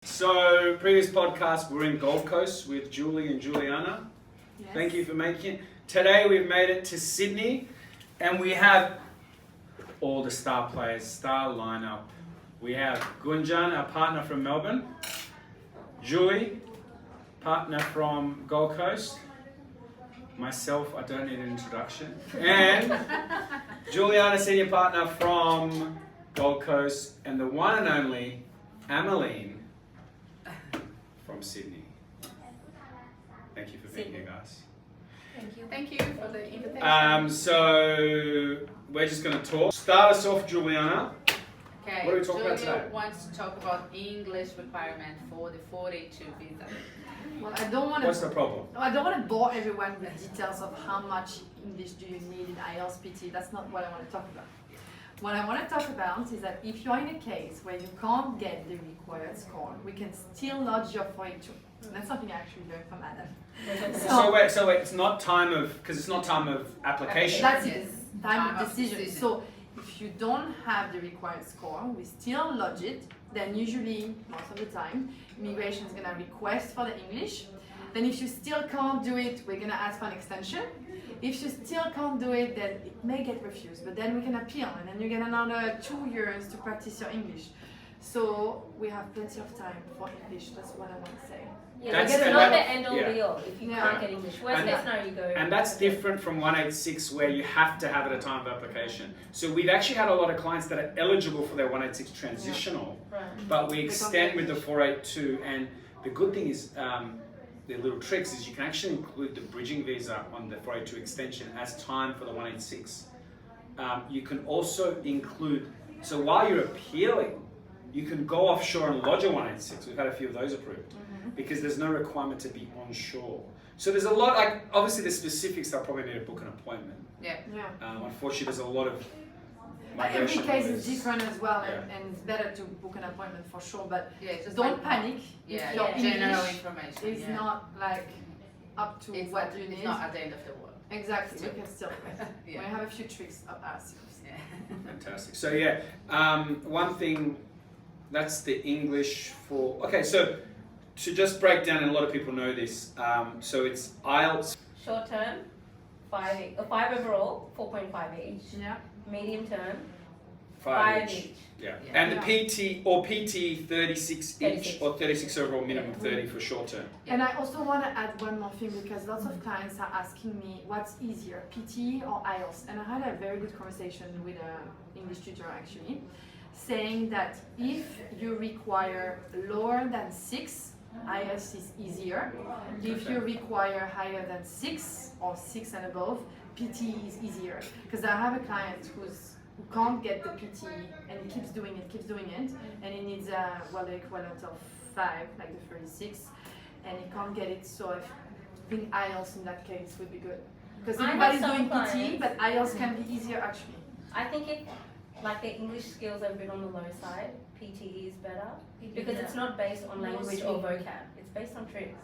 So, previous podcast, we're in Gold Coast with Julie and Juliana. Yes. Thank you for making it. Today we've made it to Sydney and we have all the star players, star lineup. We have Gunjan, our partner from Melbourne. Julie, partner from Gold Coast. Myself, I don't need an introduction. And Juliana, senior partner from Gold Coast. And the one and only Ameline from Sydney. Thank you for being here, guys. Thank you. Thank you for the invitation. So we're just going to talk. Start us off, Juliana. Okay, What are we talking about Julia today? wants to talk about English requirement for the 42 visa. Well, I don't want What's to. the problem? I don't want to bore everyone with details of how much English do you need in IELTS PT. That's not what I want to talk about. What I want to talk about is that if you're in a case where you can't get the required score, we can still lodge your 42. That's something I actually learned from Adam. So wait, it's not time of, because it's not time of application. That's Yes. it. Time of decision. So if you don't have the required score, we still lodge it. Then usually, most of the time, immigration is gonna request for the English. Then if you still can't do it, we're gonna ask for an extension. If you still can't do it, then it may get refused, but then we can appeal, and then you get another 2 years to practice your English. So we have plenty of time for English. That's what I want to say. Yeah, That's- it's and not that- the end all yeah. be all if you Yeah. can't get English. Worst And case that- scenario, you go. And that's different from 186 where you have to have it at time of application. So we've actually had a lot of clients that are eligible for their 186 transitional, Right. but we extend with the 482. And the good thing is, the little tricks is you can actually include the bridging visa on the 482 extension as time for the 186. You can also include, so while you're appealing, you can go offshore and lodge a 186. We've had a few of those approved because there's no requirement to be onshore. So there's a lot, like obviously the specifics, I'll probably need to book an appointment. Yeah. Yeah. Unfortunately, there's a lot of But every migration case lawyers. is different as well, Yeah. and it's better to book an appointment for sure. But Yeah, just don't like, panic yeah, if your general English information. is yeah. not like up to It's what not, you it's need. not at the end of the world. Exactly, we can still do it. Yeah. We have a few tricks up our sleeves. Yeah. Fantastic. So yeah, one thing, that's the English for, okay, so to just break down, and a lot of people know this, so it's IELTS. Short term, 5 overall, 4.5 each. Yeah. Medium term, 5 5 each. each. Yeah. Yeah. And the Yeah. PT or PT 36 each 36. or 36 overall, minimum 30 for short term. And I also want to add one more thing because lots of clients are asking me what's easier, PT or IELTS. And I had a very good conversation with an English tutor actually, saying that if you require lower than 6, IELTS is easier. If you require higher than 6 or 6 and above, PT is easier. Because I have a client who can't get the PT and he keeps doing it, and he needs a the equivalent of 5, like the 36, and he can't get it. So I think IELTS in that case would be good. Because I have everybody's some doing PT, clients- but IELTS can be easier actually. I think if like the English skills are a bit on the low side, PTE is better because it's not based on language or vocab. It's based on tricks.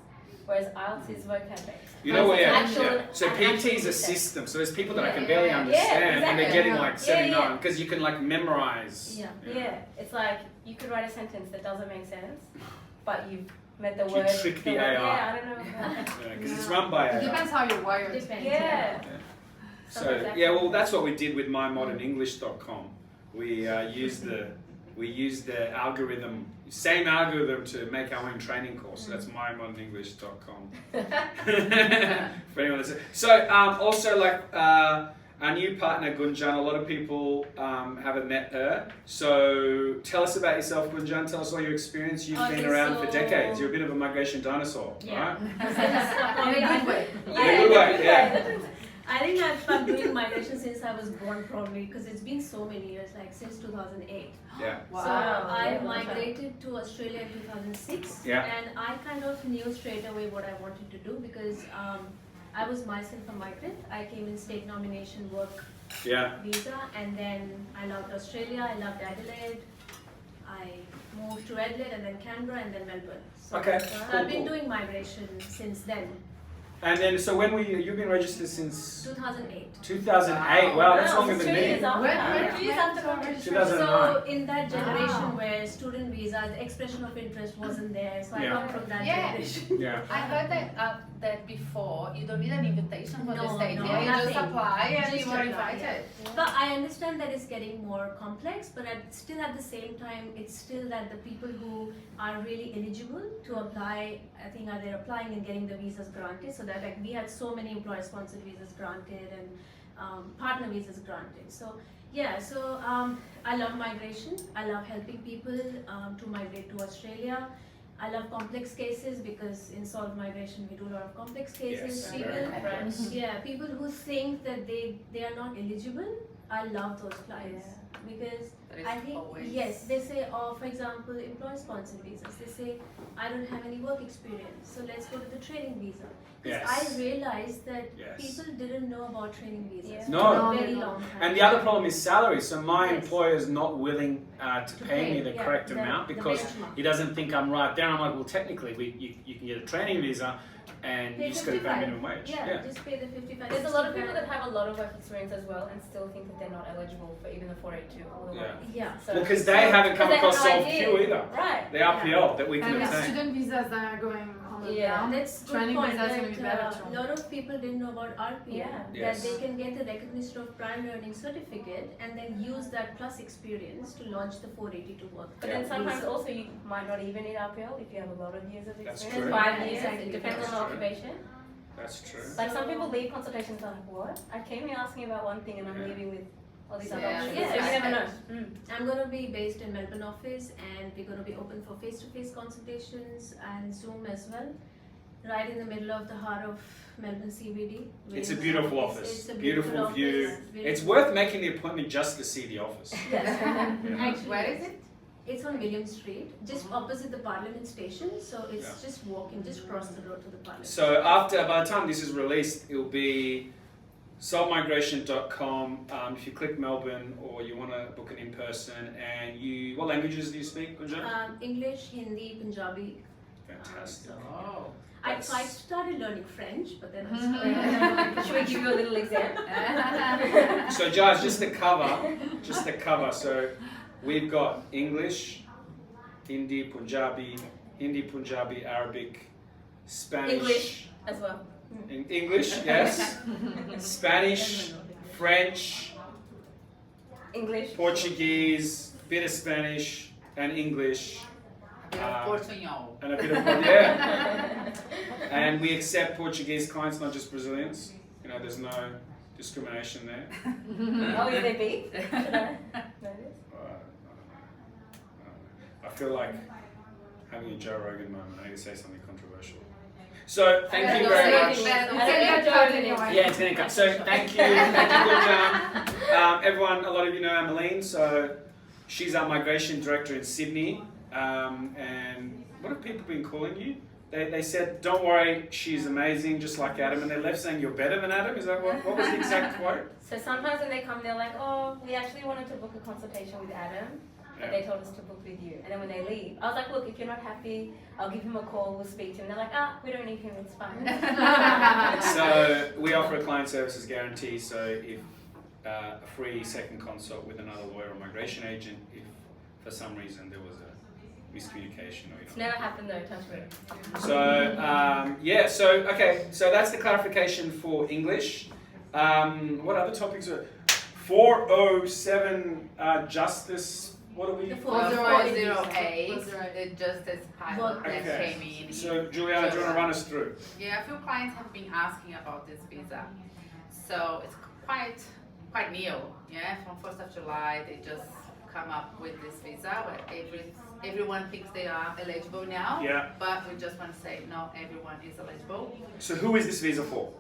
Whereas IELTS is vocab based. You know what, It's yeah, actual- yeah. So an PT actual is a mistake. system. So there's people that I can Yeah, barely yeah, understand and they're exactly. getting like 79 Yeah. because you can like memorize. Yeah, it's like you could write a sentence that doesn't make sense, but you've met the You word. trick the word- AI. Yeah, I don't know. Yeah, because it's run by It AI. depends how you're wired. Yeah. So yeah, well, that's what we did with mymodernenglish.com. We used the algorithm, same algorithm to make our own training course. So that's mymodernenglish.com. For anyone that's so also like our new partner Gunjan. A lot of people haven't met her. So tell us about yourself, Gunjan. Tell us all your experience. You've been Okay, around for so- decades. You're a bit of a migration dinosaur, Yeah. right? In a good way. In a good way, yeah. I think I've been doing migration since I was born probably because it's been so many years, like since 2008. Yeah. So Wow. I migrated to Australia in 2006 Yeah. and I kind of knew straight away what I wanted to do because I was myself a migrant. I came in state nomination work Yeah. visa and then I loved Australia, I loved Adelaide. I moved to Adelaide and then Canberra and then Melbourne. So, Okay. so Cool, I've been cool. doing migration since then. And then, so when were you? You've been registered since 2008. 2008. Wow, that's longer than me. When 2009. So in that generation where student visa, the expression of interest wasn't there, so I Yeah. come from that Yeah. generation. Yeah. I heard that before you don't need an invitation for No, the state. no, Yeah, you just nothing. apply and Just you are apply, invited. But I understand that it's getting more complex, but still at the same time, it's still that the people who are really eligible to apply, I think they're applying and getting the visas granted, so that like we had so many employer-sponsored visas granted and partner visas granted. So yeah, so I love migration. I love helping people to migrate to Australia. I love complex cases because in solved migration we do a lot of complex cases. Yes, People, very complex. yeah, people who think that they are not eligible. I love those clients because But it's I think always- yes, they say, oh, for example, employer-sponsored visas. They say, I don't have any work experience, so let's go to the training visa. Because Yes. I realized that Yes. people didn't know about training visas Yeah. No. for a very long time. And the other problem is salary. So my Yes. employer is not willing to pay me the yeah, correct the- amount the because benchmark. he doesn't think I'm right there. I'm like, well, technically, you can get a training visa and Pay you just got to pay 55. minimum wage. Yeah, just pay the 55. There's a lot of 60 people grand. that have a lot of work experience as well and still think that they're not eligible for even the 482 or the Yeah. Yeah. So, Well, because they haven't come because they across have no Solve idea. Q either. Right. The RPL that we can And with obtain. student visas that are going on the Yeah. ground, That's good training point. visas going to be better A too. lot of people didn't know about RPM. Yeah. Yes. That they can get the recognition of prior learning certificate and then use that plus experience to launch the 482 work. But then Yeah. sometimes visa. also you might not even need RPL if you have a lot of years of That's experience. true. 5 Yeah, years, exactly. it depends That's on the true. occupation. That's true. Like some people leave consultations like, what? I came here asking about one thing and I'm Yeah. leaving with all these other Yeah. options. Yeah, So you never know. exactly. I'm going to be based in Melbourne office and we're going to be open for face-to-face consultations and Zoom as well. Right in the middle of the heart of Melbourne CBD. It's a beautiful office. It's a Beautiful office. view. Very It's cool. worth making the appointment just to see the office. Yes. Yeah. Actually, Where is it? It's on William Street, just opposite the Parliament station. So it's Yeah. just walking, just cross the road to the Parliament. So by the time this is released, it'll be solvemigration.com. If you click Melbourne or you want to book an in-person and what languages do you speak, Gunjan? English, Hindi, Punjabi. Fantastic. Oh. I started learning French, but then I Should we give you a little exam? So Jazz, just the cover. So we've got English, Hindi, Punjabi, Arabic, Spanish. English as well. English, yes. Spanish, French, English. Portuguese, bit of Spanish and English. Portuñol. And a bit of and we accept Portuguese clients, not just Brazilians. You know, there's no discrimination there. Oh, is there beef? Should I know this? I feel like having a Joe Rogan moment. I need to say something controversial. So thank you very much. Yeah, it's gonna cut. So thank you, Gunjan. Everyone, a lot of you know Ameline. So she's our migration director in Sydney. And what have people been calling you? They said, don't worry, she's amazing, just like Adam. And they left saying you're better than Adam. Is that what was the exact quote? So sometimes when they come, they're like, oh, we actually wanted to book a consultation with Adam, but they told us to book with you. And then when they leave, I was like, look, if you're not happy, I'll give him a call, we'll speak to him. They're like, we don't need him, it's fine. So we offer a client services guarantee. So if a free second consult with another lawyer or migration agent, if for some reason there was a miscommunication or It's never happened though, touch wood. So okay, so that's the clarification for English. What other topics are 407 justice? What are we? The 4008, the justice pilot that Okay. came in. So Juliana, do you want to run us through? Yeah, a few clients have been asking about this visa. So it's quite new. Yeah, from 1st of July, they just come up with this visa where everyone thinks they are eligible now. Yeah. But we just want to say no, everyone is eligible. So who is this visa for?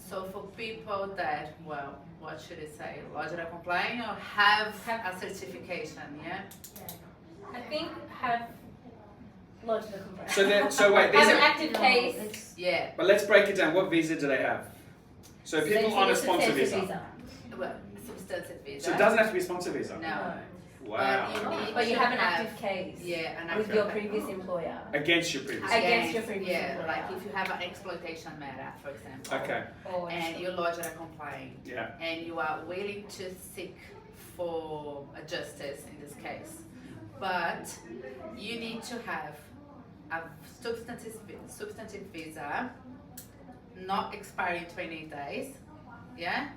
So for people that, well, what should I say, lodged a complaint or have a certification, yeah? I think have lodged the complaint. So wait, these Have an are. active case. Yeah, But let's break it down. What visa do they have? So people it's on a a sponsor substantive visa. well, substantive visa. So it doesn't have to be a sponsor visa. No. Wow. But you have an active case Yeah, with your previous employer. Against your previous. Against your previous Yeah, employer. like if you have an exploitation matter, for example. Okay. Or And you lodge a complaint. Yeah. And you are willing to seek for a justice in this case. But you need to have a substantive visa, not expiring 28 days. Yeah?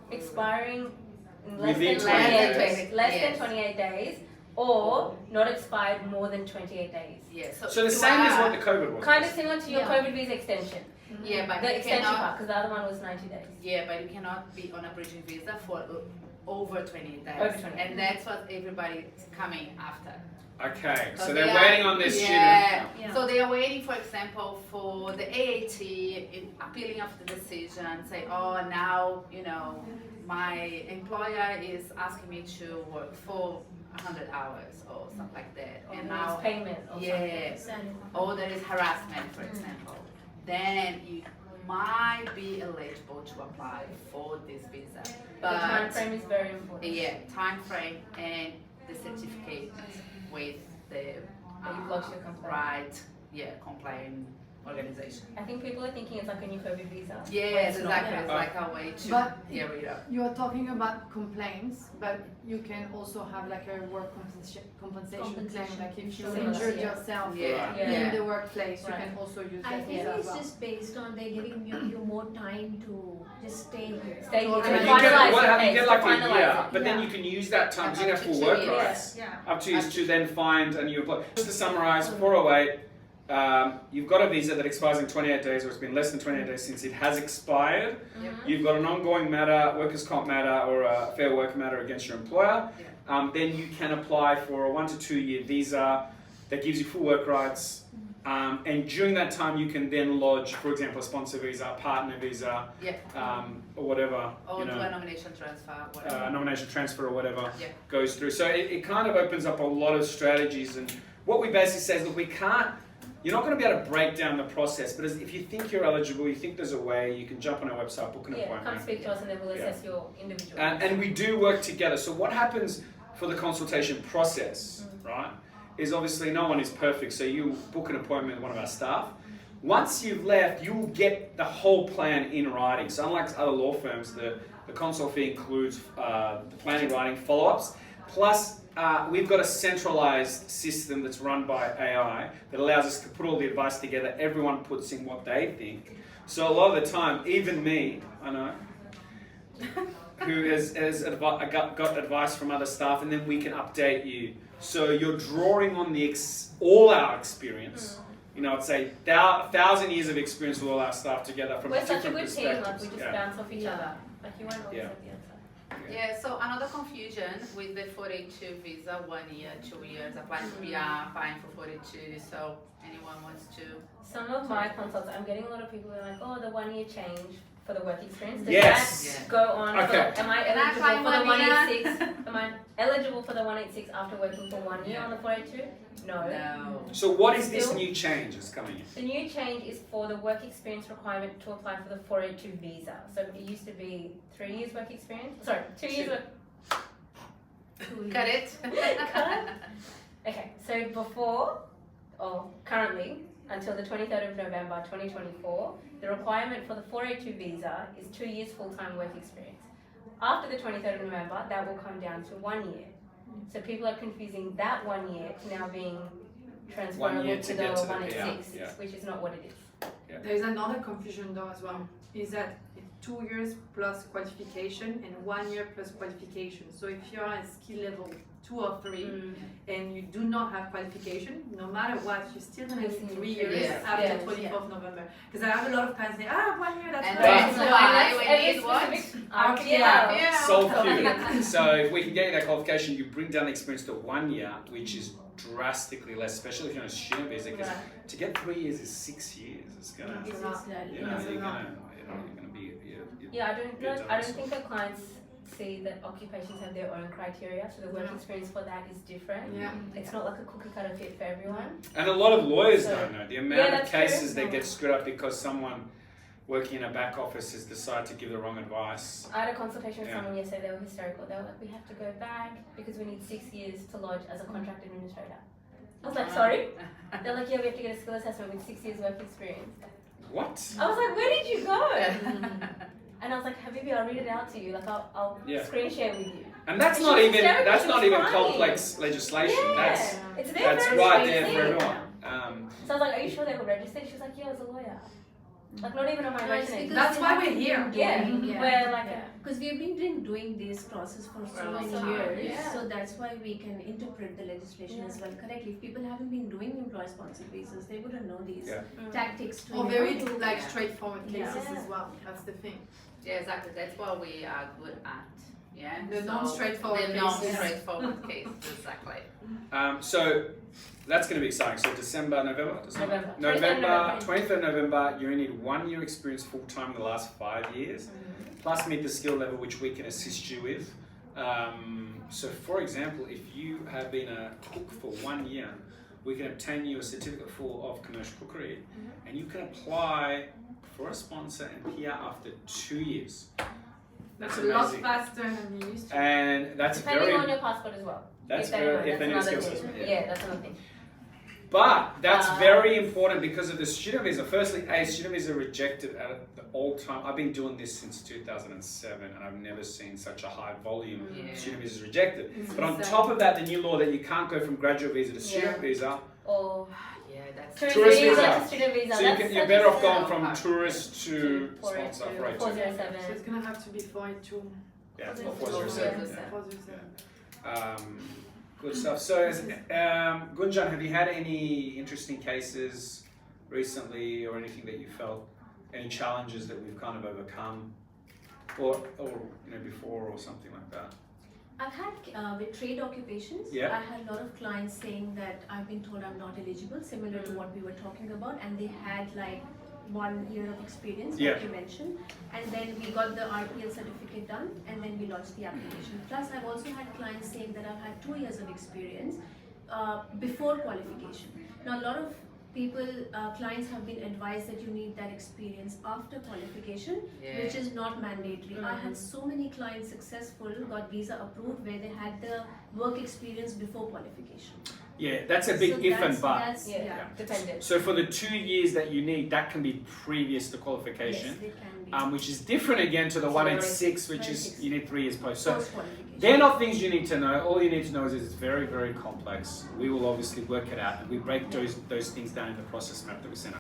expiring in Within 28 days. days. Less Yes. than 28 days, or not expired more than 28 days. Yeah, So the you same as are- what the COVID was. Kind of similar to your Yeah. COVID visa extension. Yeah, but The you extension cannot. part, because the other one was 90 days. Yeah, but you cannot be on a bridging visa for over 28 days. Over 28. And that's what everybody is coming after. Okay. So So they're they are- waiting on this Yeah. student. Yeah. So they are waiting, for example, for the AAT appealing of the decision, say, oh, now, my employer is asking me to work for 100 hours or something like that. Or And now now, payment or yeah, Exactly. or there is harassment, for example. Then you might be eligible to apply for this visa. The time But frame is very important. yeah, time frame and the certificate with the That you've lodged your complaint. right, complaint organization. I think people are thinking it's like a new COVID visa. but Yes, it's not. exactly. It's like a way to But- get rid of. You are talking about complaints, but you can also have like a work compensation claim, like if you Similar, injured yeah. yourself Yeah, Yeah. in the workplace, you Right. can also use I that think visa as it's well. just based on they're giving you more time to just stay here. Stay here. So So And you finalize get, your you case, get like a finalize year, it. but then Yeah. you can use that time because you Up have to full 2 work years. rights. Yeah. Up to you to then find a new employer. Just to summarise, 408, you've got a visa that expires in 28 days or it's been less than 28 days since it has expired. Mhm. You've got an ongoing matter, workers' comp matter or a fair work matter against your employer. Then you can apply for a 1 to 2 year visa that gives you full work rights. And during that time you can then lodge, for example, a sponsor visa, a partner visa, Yeah. or whatever, Or do a nomination transfer, whatever. nomination transfer or whatever Yeah. goes through. So it kind of opens up a lot of strategies, and what we basically say is, look, you're not going to be able to break down the process, but if you think you're eligible, you think there's a way, you can jump on our website, book an Yeah, come appointment. speak to us and then we'll assess your individual. And we do work together. So what happens for the consultation process, right, is obviously no one is perfect, so you book an appointment with one of our staff. Once you've left, you will get the whole plan in writing. So unlike other law firms, the consult fee includes the plan in writing, follow-ups, plus we've got a centralized system that's run by AI that allows us to put all the advice together. Everyone puts in what they think. So a lot of the time, even me, I know, who has got advice from other staff, and then we can update you. So you're drawing on all our experience. I'd say 1,000 years of experience with all our staff together from We're such a different good team, like perspectives. we just Yeah. bounce off each other. Like you won't always Yeah. have the answer. Yeah, so another confusion with the 482 visa, 1 year, 2 years, applying for PR, applying for 42, so anyone wants to. Some of my consults, I'm getting a lot of people who are like, oh, the 1 year change for the work experience. Does Yes. that go on? Okay. Am I Can I eligible apply for the 1 year? 186? Am I eligible for the 186 after working for 1 year on the 482? No. No. So what is this Still- new change that's coming in? The new change is for the work experience requirement to apply for the 482 visa. So it used to be 3 years work experience. Sorry, 2 years work. Cut it. Okay, so before, or currently, until the 23rd of November 2024, the requirement for the 482 visa is 2 years full-time work experience. After the 23rd of November, that will come down to 1 year. So people are confusing that 1 year to now being 1 transferable year to to the get to the 186, PR, yeah. which is not what it is. There is another confusion though as well, is that it's 2 years plus qualification and 1 year plus qualification. So if you're at skill level 2 or 3 and you do not have qualification, no matter what, you're still gonna need 3 years Yes. after Yes. 24th November. Because I have a lot of clients say, 1 year, that's And fine. that's So why I- we need what? RPL. Yeah. So cute. So if we can get you that qualification, you bring down the experience to 1 year, which is drastically less, especially if you're on a student visa, because Right. to get 3 years is 6 years. It's gonna, It's exactly. you're It's a lot. gonna be. Yeah, I don't Good know. I times. don't think that clients see that occupations have their own criteria, so the work Yeah. experience for that is different. Yeah. It's not like a cookie cutter fit for everyone. And a lot of lawyers So- don't know the Yeah, amount of that's true. cases that get screwed up because someone working in a back office has decided to give the wrong advice. I had a consultation with Yeah. someone yesterday, they were hysterical. They were like, we have to go back because we need 6 years to lodge as a contract administrator. I was like, sorry? They're like, yeah, we have to get a skill assessment with 6 years work experience. What? I was like, where did you go? And I was like, Habibi, I'll read it out to you. Like, I'll Yeah. screen share with you. And that's And not she was even hysterical, that's she not was even crying. complex legislation. Yeah. It's there That's for right a there for reason. everyone. So I was like, are you sure they were registered? She was like, yeah, I was a lawyer. Like, not even on my No, it's resume. because That's we why have we're been here. Yeah, we're like, Because we've been doing this process for For so a long many time, years, yeah. so that's why we can interpret the legislation as well correctly. If people haven't been doing employer-sponsored visas, they wouldn't know these Yeah. tactics to Or very to- like Yeah. straightforward cases Yeah. as well. That's the thing. Yeah, exactly. That's what we are good at. Yeah. The non-straightforward The cases. non-straightforward cases, exactly. So that's going to be exciting. So December. November. 23rd November. You only need 1 year experience full time in the last 5 years, plus meet the skill level which we can assist you with. So for example, if you have been a cook for 1 year, we can obtain you a certificate full of commercial cookery, and you can apply for a sponsor and PR after 2 years. That's a lot amazing. faster than you used to. And that's depending very on your passport as well. That's Keep that in very mind. if they need That's skill another assessment. thing. Yeah. Yeah, that's another thing. But that's very important because of the student visa. Firstly, student visa rejected at the all time. I've been doing this since 2007, and I've never seen such a high volume of student visas rejected. But on top of that, the new law that you can't go from graduate visa to student visa. Or Yeah, that's Tourist visa. to student visa. So you're better off going from tourist to sponsor for it. 407. So it's gonna have to be 482. Yeah, it's not 407. 407. 407. Good stuff. So, Gunjan, have you had any interesting cases recently, or anything that you felt, any challenges that we've kind of overcome, or before, or something like that? I've had with trade occupations, Yeah. I had a lot of clients saying that I've been told I'm not eligible, similar to what we were talking about, and they had like 1 year of experience, Yeah. like you mentioned, and then we got the RPL certificate done, and then we launched the application. Plus, I've also had clients saying that I've had 2 years of experience before qualification. Now, a lot of people, clients have been advised that you need that experience after qualification, which is not mandatory. I had so many clients successful, got visa approved where they had the work experience before qualification. Yeah, that's a big So if and but. that's, Yeah, dependent. So for the 2 years that you need, that can be previous to qualification, Yes, they can be. which is different again to the 1 in 6, which is 6. you need 3 years post. So Post-qualification. they're not things you need to know. All you need to know is it's very, very complex. We will obviously work it out, and we break those things down in the process map that we sent out.